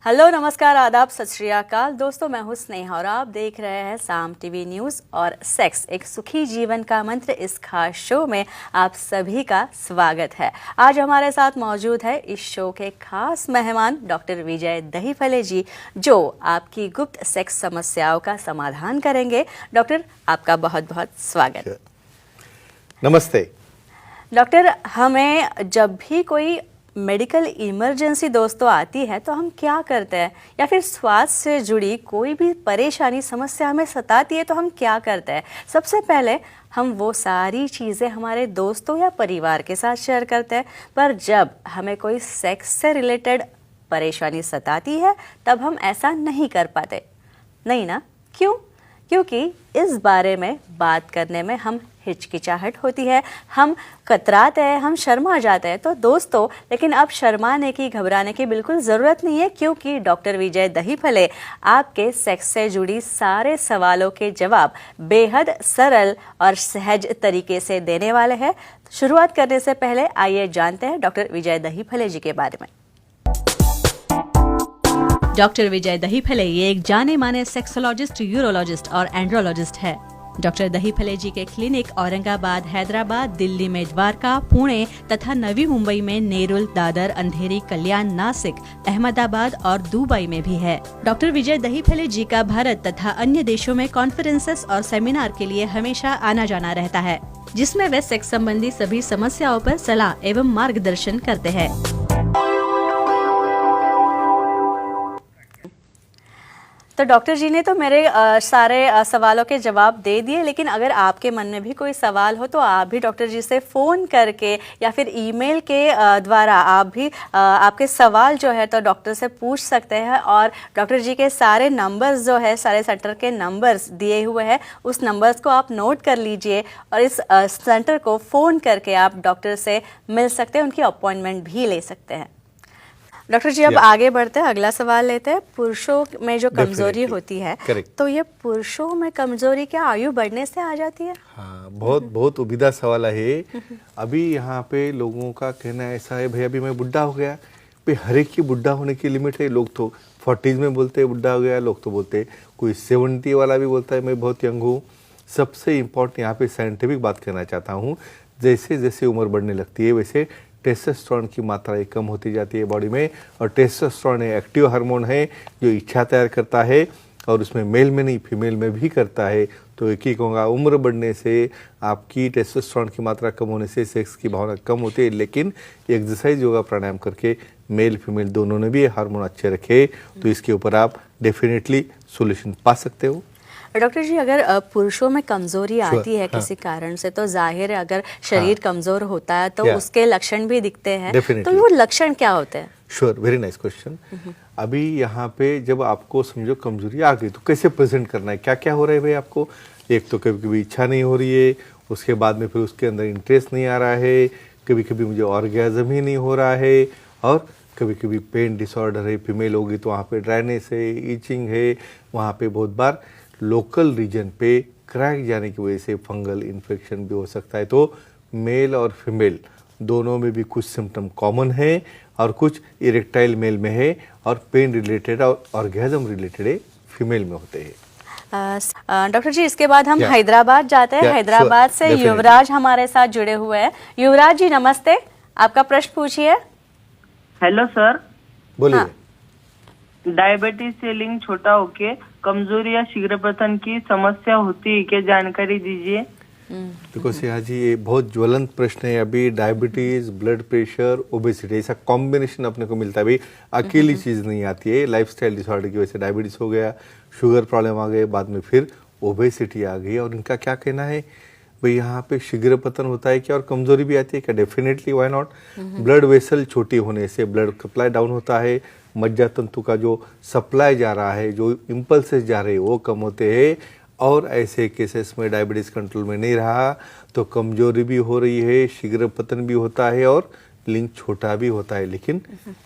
Hello, नमस्कार, आदाब, सत श्री अकाल। दोस्तों, मैं हूं स्नेहा और आप देख रहे हैं साम टीवी न्यूज़ और सेक्स एक सुखी जीवन का मंत्र। इस खास शो में आप सभी का स्वागत है। आज हमारे साथ मौजूद है इस शो के खास मेहमान डॉक्टर विजय दहीफले जी, जो आपकी गुप्त सेक्स समस्याओं का समाधान करेंगे। डॉक्टर, आपका बहुत बहुत स्वागत। नमस्ते डॉक्टर, हमें जब भी कोई मेडिकल इमरजेंसी दोस्तों आती है तो हम क्या करते हैं, या फिर स्वास्थ्य से जुड़ी कोई भी परेशानी समस्या हमें सताती है तो हम क्या करते हैं? सबसे पहले हम वो सारी चीज़ें हमारे दोस्तों या परिवार के साथ शेयर करते हैं, पर जब हमें कोई सेक्स से रिलेटेड परेशानी सताती है तब हम ऐसा नहीं कर पाते, नहीं ना? क्यों? क्योंकि इस बारे में बात करने में हम हिचकिचाहट होती है, हम कतराते हैं, हम शर्मा जाते हैं। तो दोस्तों, लेकिन अब शर्माने की, घबराने की बिल्कुल ज़रूरत नहीं है, क्योंकि डॉक्टर विजय दहीफले आपके सेक्स से जुड़ी सारे सवालों के जवाब बेहद सरल और सहज तरीके से देने वाले हैं। शुरुआत करने से पहले आइए जानते हैं डॉक्टर विजय दहीफले जी के बारे में। डॉक्टर विजय दहीफले ये एक जाने माने सेक्सोलॉजिस्ट, यूरोलॉजिस्ट और एंड्रोलॉजिस्ट है। डॉक्टर दहीफले जी के क्लिनिक औरंगाबाद, हैदराबाद, दिल्ली में द्वारका, पुणे तथा नवी मुंबई में नेरुल, दादर, अंधेरी, कल्याण, नासिक, अहमदाबाद और दुबई में भी है। डॉक्टर विजय दहीफले जी का भारत तथा अन्य देशों में कॉन्फ्रेंसेस और सेमिनार के लिए हमेशा आना जाना रहता है, जिसमें वे सेक्स संबंधी सभी समस्याओं पर सलाह एवं मार्गदर्शन करते हैं। तो डॉक्टर जी ने तो मेरे सारे सवालों के जवाब दे दिए, लेकिन अगर आपके मन में भी कोई सवाल हो तो आप भी डॉक्टर जी से फ़ोन करके या फिर ईमेल के द्वारा आप भी आपके सवाल जो है तो डॉक्टर से पूछ सकते हैं। और डॉक्टर जी के सारे नंबर्स जो है, सारे सेंटर के नंबर्स दिए हुए हैं, उस नंबर्स को आप नोट कर लीजिए और इस सेंटर को फ़ोन करके आप डॉक्टर से मिल सकते हैं, उनकी अपॉइंटमेंट भी ले सकते हैं। डॉक्टर जी, अब आगे बढ़ते हैं, अगला सवाल लेते हैं। पुरुषों में जो कमजोरी होती है, तो ये पुरुषों में कमजोरी क्या आयु बढ़ने से आ जाती है? हाँ, बहुत उम्दा सवाल है। अभी यहाँ पे लोगों का कहना ऐसा है, भैया अभी मैं बुढ़ा हो गया। भाई हर एक की बुढ़ा होने की लिमिट है। लोग तो 40s में बोलते हैं बुढ़ा हो गया, लोग तो बोलते हैं, कोई 70 वाला भी बोलता है मैं बहुत यंग हूँ। सबसे इम्पोर्टेंट यहाँ पे साइंटिफिक बात कहना चाहता हूँ, जैसे जैसे उम्र बढ़ने लगती है वैसे टेस्टोस्टेरोन की मात्रा कम होती जाती है बॉडी में। और टेस्टोस्टेरोन एक्टिव हार्मोन है जो इच्छा तैयार करता है, और उसमें मेल में नहीं फीमेल में भी करता है। तो एक ही कहूँगा, उम्र बढ़ने से आपकी टेस्टोस्टेरोन की मात्रा कम होने से सेक्स की भावना कम होती है, लेकिन एक्सरसाइज, योगा, प्राणायाम करके मेल फीमेल दोनों ने भी हार्मोन अच्छे रखे तो इसके ऊपर आप डेफिनेटली सोल्यूशन पा सकते हो। डॉक्टर जी, अगर पुरुषों में कमजोरी आती है किसी कारण से, तो जाहिर है अगर शरीर कमजोर होता है तो उसके लक्षण भी दिखते हैं, तो वो लक्षण क्या होते हैं? Sure, very nice question. अभी यहाँ पे जब आपको समझो कमजोरी आ गई तो कैसे प्रेजेंट करना है, क्या क्या हो रहा है भाई आपको? एक तो कभी कभी इच्छा नहीं हो रही है, उसके बाद में फिर उसके अंदर इंटरेस्ट नहीं आ रहा है, कभी कभी मुझे ऑर्गेज़म ही नहीं हो रहा है, और कभी कभी पेन डिसऑर्डर है। फीमेल होगी तो वहाँ पे ड्राइनेस है, ईचिंग है, वहाँ पे बहुत बार लोकल रीजन पे क्रैक जाने की वजह से फंगल इन्फेक्शन भी हो सकता है। तो मेल और फीमेल दोनों में भी कुछ सिम्टम कॉमन है, और कुछ इरेक्टाइल मेल में है, और पेन रिलेटेड और ऑर्गेज़म रिलेटेड फीमेल में होते हैं। डॉक्टर जी, इसके बाद हम हैदराबाद जाते हैं। हैदराबाद से युवराज हमारे साथ जुड़े हुए हैं। युवराज जी नमस्ते, आपका प्रश्न पूछिए। हेलो सर, बोलिए। डायबिटीज से लिंग छोटा होके कमजोरी या शीघ्रपतन की समस्या होती है क्या, जानकारी दीजिए। देखो सिया जी, ये बहुत ज्वलंत प्रश्न है। अभी डायबिटीज, ब्लड प्रेशर, ओबेसिटी, ऐसा कॉम्बिनेशन अपने को मिलता है। भाई अकेली चीज नहीं आती है। लाइफस्टाइल डिसऑर्डर की वजह से डायबिटीज हो गया, शुगर प्रॉब्लम आ गए, बाद में फिर ओबेसिटी आ गई। और इनका क्या कहना है भाई, यहाँ पे शीघ्र पतन होता है क्या और कमजोरी भी आती है क्या? Definitely, why not. Blood vessel छोटी होने से ब्लड सप्लाई डाउन होता है, मज्जा तंतु का जो सप्लाई जा रहा है, जो इम्पल्सेस जा रहे हैं वो कम होते हैं। और ऐसे केसेस में डायबिटीज कंट्रोल में नहीं रहा तो कमजोरी भी हो रही है, शीघ्र पतन भी होता है, और लिंग छोटा भी होता है। लेकिन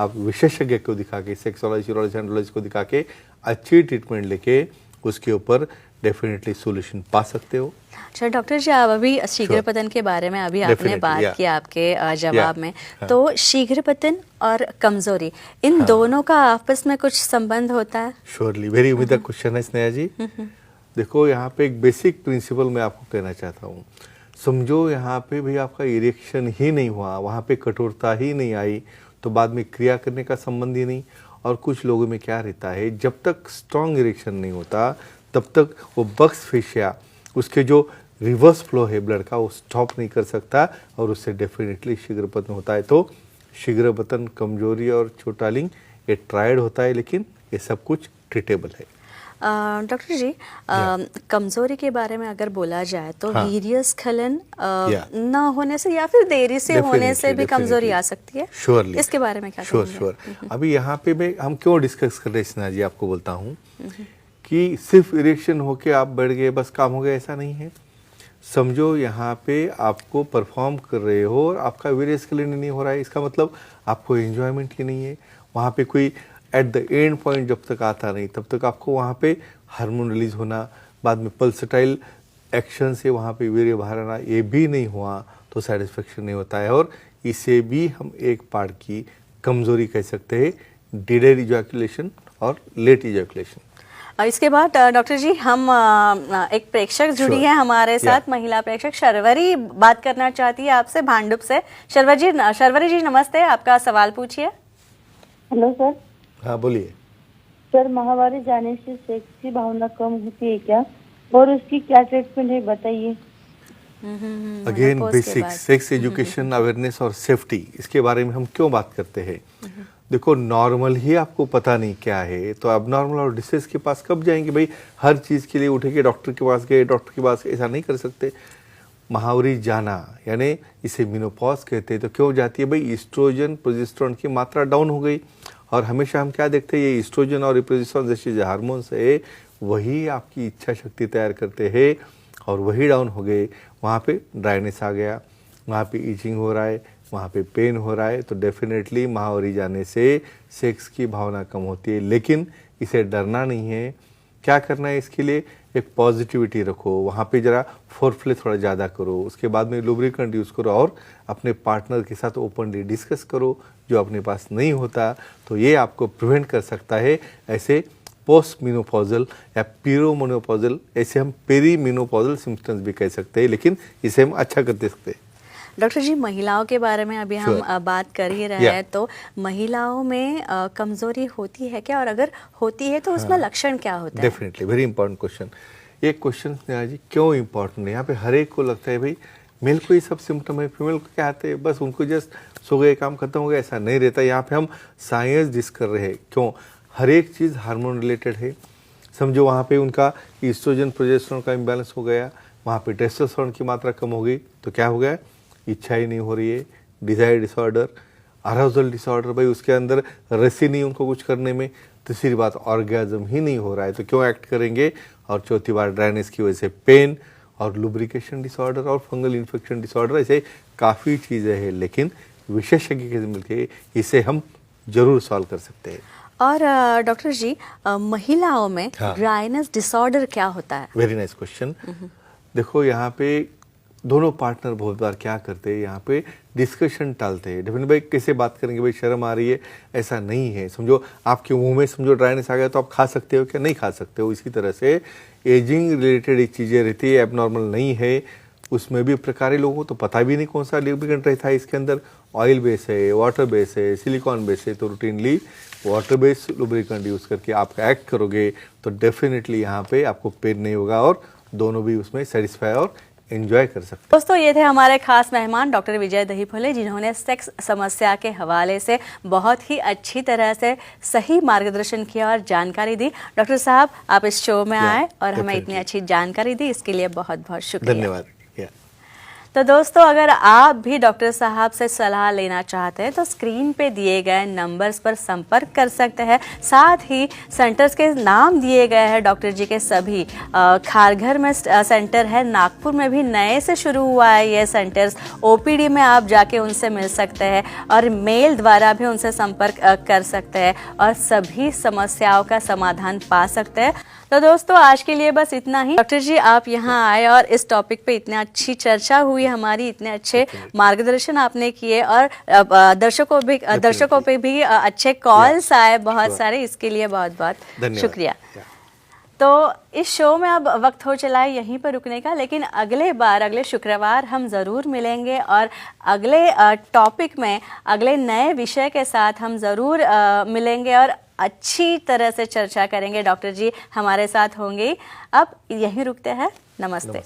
आप विशेषज्ञ को दिखा के, सेक्सोलॉजी, यूरोलॉजी, एंड्रोलॉजी को दिखा के अच्छी ट्रीटमेंट लेके उसके ऊपर डेफिनेटली सोल्यूशन पा सकते हो। अच्छा डॉक्टर जी, आप अभी शीघ्र पतन के बारे में अभी आपने Definitely, बात yeah. की आपके जवाब Yeah, में, हाँ. तो शीघ्र पतन और कमजोरी इन दोनों का आपस में कुछ संबंध होता है? श्योरली, वेरी उम्मीद क्वेश्चन है स्नेहा जी। देखो यहाँ पे एक बेसिक प्रिंसिपल मैं आपको कहना चाहता हूँ। समझो यहाँ पे भी आपका इरेक्शन ही नहीं हुआ, वहाँ पे कठोरता ही नहीं आई, तो बाद में क्रिया करने का संबंध ही नहीं। और कुछ लोगों में क्या रहता है, जब तक स्ट्रॉन्ग इरेक्शन नहीं होता तब तक वो बक्स फेशिया, उसके जो रिवर्स फ्लो है ब्लड का, वो स्टॉप नहीं कर सकता और उससे डेफिनेटली शीघ्र पतन होता है। तो शीघ्र पतन, कमजोरी और छोटा लिंग ये ट्रायड होता है, लेकिन ये सब कुछ ट्रीटेबल है। डॉक्टर जी, कमजोरी के बारे में अगर बोला जाए तो हाँ. वीर्यस्खलन ना होने से या फिर देरी से होने से भी कमजोरी आ सकती है? श्योरली, इसके बारे में क्या श्योर कहेंगे? श्योर। अभी यहाँ पे मैं हम क्यों डिस्कस कर रहे हैं स्नेहा जी, आपको बोलता हूँ कि सिर्फ इरेक्शन होके आप बढ़ गए बस काम हो गया, ऐसा नहीं है। समझो यहाँ पे आपको परफॉर्म कर रहे हो और आपका वीर्यस्खलन नहीं हो रहा है, इसका मतलब आपको एंजॉयमेंट ही नहीं है। वहाँ पे कोई एट द एंड पॉइंट जब तक आता नहीं तब तक आपको वहाँ पे हार्मोन रिलीज होना, बाद में पल्सटाइल एक्शन से वहाँ पे वीर्य बाहर आना, ये भी नहीं हुआ तो सेटिस्फेक्शन नहीं होता है। और इसे भी हम एक पार्ट की कमजोरी कह सकते हैं, डिलेड इजैकुलेशन और लेट इजैकुलेशन। इसके बाद डॉक्टर जी, हम एक प्रेक्षक जुड़ी है हमारे साथ, महिला प्रेक्षक शर्वरी बात करना चाहती है आपसे भांडुप से। शर्वरी जी नमस्ते, आपका सवाल पूछिए। Hello sir. हाँ बोलिए। सर, माहवारी जाने से सेक्स की भावना कम होती है क्या, और उसकी क्या ट्रीटमेंट है बताइए। Again basic sex education, awareness और सेफ्टी, इसके बारे में हम क्यों बात करते हैं। देखो नॉर्मल ही आपको पता नहीं क्या है, तो अब नॉर्मल और डिसीज के पास कब जाएंगे भाई? हर चीज़ के लिए उठे के डॉक्टर के पास गए, डॉक्टर के पास, ऐसा नहीं कर सकते। महावरी जाना यानी इसे मेनोपॉज कहते हैं। तो क्यों जाती है भाई? ईस्ट्रोजन प्रोजेस्टेरोन की मात्रा डाउन हो गई, और हमेशा हम क्या देखते हैं, ये ईस्ट्रोजन और प्रोजेस्टेरोन जैसे जो हार्मोन्स है वही आपकी इच्छा शक्ति तैयार करते हैं, और वही डाउन हो गए, वहाँ पे ड्राइनेस आ गया, वहाँ पे ईचिंग हो रहा है, वहाँ पे पेन हो रहा है, तो डेफिनेटली महावरी जाने से सेक्स की भावना कम होती है। लेकिन इसे डरना नहीं है। क्या करना है इसके लिए? एक पॉजिटिविटी रखो, वहाँ पे जरा फोरप्ले थोड़ा ज़्यादा करो, उसके बाद में लुब्रिकेंट यूज़ करो, और अपने पार्टनर के साथ ओपनली डिस्कस करो। जो अपने पास नहीं होता तो ये आपको प्रिवेंट कर सकता है ऐसे पोस्ट मिनोपॉजल या पीरोमोनोपॉजल, ऐसे हम पेरीमिनोपॉजल सिम्पटम्स भी कह सकते हैं, लेकिन इसे हम अच्छा कर सकते हैं। डॉक्टर जी, महिलाओं के बारे में अभी हम बात कर ही रहे हैं, तो महिलाओं में कमजोरी होती है क्या, और अगर होती है तो उसमें लक्षण क्या होता है? Definitely, very important question. ये क्वेश्चन स्नेहा जी क्यों इंपॉर्टेंट है? यहाँ पे हर एक को लगता है भाई मेल को ये सब सिम्टम है, फीमेल को क्या आते हैं, बस उनको जस्ट सो गए काम खत्म हो गया, ऐसा नहीं रहता। यहाँ पे हम साइंस डिस्कस कर रहे हैं। क्यों? हर एक चीज़ हार्मोन रिलेटेड है। समझो वहाँ पे उनका ईस्ट्रोजन प्रोजेस्टेरोन का इम्बैलेंस हो गया, वहाँ पे टेस्टोस्टेरोन की मात्रा कम हो गई, तो क्या हो गया? इच्छा ही नहीं हो रही है, डिजायर डिसऑर्डर, अराउजल डिसऑर्डर, भाई उसके अंदर रसी नहीं उनको कुछ करने में। तीसरी बात, ऑर्गेजम ही नहीं हो रहा है, तो क्यों एक्ट करेंगे? और चौथी बार ड्राइनेस की वजह से पेन, और लुब्रिकेशन डिसऑर्डर, और फंगल इन्फेक्शन डिसऑर्डर, ऐसे काफ़ी चीज़ें हैं, लेकिन विशेषज्ञ के मिलकर इसे हम जरूर सॉल्व कर सकते हैं। और डॉक्टर जी, महिलाओं में ड्राइनेस डिसऑर्डर क्या होता है? Very nice question. देखो यहाँ पे दोनों पार्टनर बहुत बार क्या करते हैं, यहाँ पे डिस्कशन टालते हैं। डेफिनेटली भाई कैसे बात करेंगे, भाई शर्म आ रही है, ऐसा नहीं है। समझो आपके मुंह में समझो ड्राइनेस आ गया तो आप खा सकते हो क्या? नहीं खा सकते हो। इसी तरह से एजिंग रिलेटेड एक चीज़ें रहती है, एबनॉर्मल नहीं है, उसमें भी प्रकार लोगों को तो पता भी नहीं कौन सा लुब्रिकेंट रहता है इसके अंदर। ऑयल बेस है, वाटर बेस है, सिलिकॉन बेस है, तो routinely water base lubricant use करके आप एक्ट करोगे तो डेफिनेटली यहाँ पे आपको पेन नहीं होगा, और दोनों भी उसमें सेटिस्फाई और एंजॉय कर सकते हैं। दोस्तों, ये थे हमारे खास मेहमान डॉक्टर विजय दहीफुले, जिन्होंने सेक्स समस्या के हवाले से बहुत ही अच्छी तरह से सही मार्गदर्शन किया और जानकारी दी। डॉक्टर साहब, आप इस शो में आए और हमें इतनी अच्छी जानकारी दी, इसके लिए बहुत बहुत शुक्रिया। धन्यवाद। तो दोस्तों, अगर आप भी डॉक्टर साहब से सलाह लेना चाहते हैं तो स्क्रीन पे दिए गए नंबर्स पर संपर्क कर सकते हैं। साथ ही सेंटर्स के नाम दिए गए हैं डॉक्टर जी के सभी। खारघर में सेंटर है, नागपुर में भी नए से शुरू हुआ है ये सेंटर्स। ओपीडी में आप जाके उनसे मिल सकते हैं, और मेल द्वारा भी उनसे संपर्क कर सकते हैं, और सभी समस्याओं का समाधान पा सकते हैं। तो दोस्तों आज के लिए बस इतना ही। डॉक्टर जी आप यहाँ आए और इस टॉपिक पे इतने अच्छी चर्चा हुई हमारी, इतने अच्छे मार्गदर्शन आपने किए और दर्शकों पे भी अच्छे कॉल्स आए बहुत सारे, इसके लिए बहुत बहुत शुक्रिया। तो इस शो में अब वक्त हो चला है यहीं पर रुकने का, लेकिन अगले शुक्रवार हम ज़रूर मिलेंगे और अगले टॉपिक में अगले नए विषय के साथ हम ज़रूर मिलेंगे और अच्छी तरह से चर्चा करेंगे। डॉक्टर जी हमारे साथ होंगे। अब यहीं रुकते हैं। नमस्ते।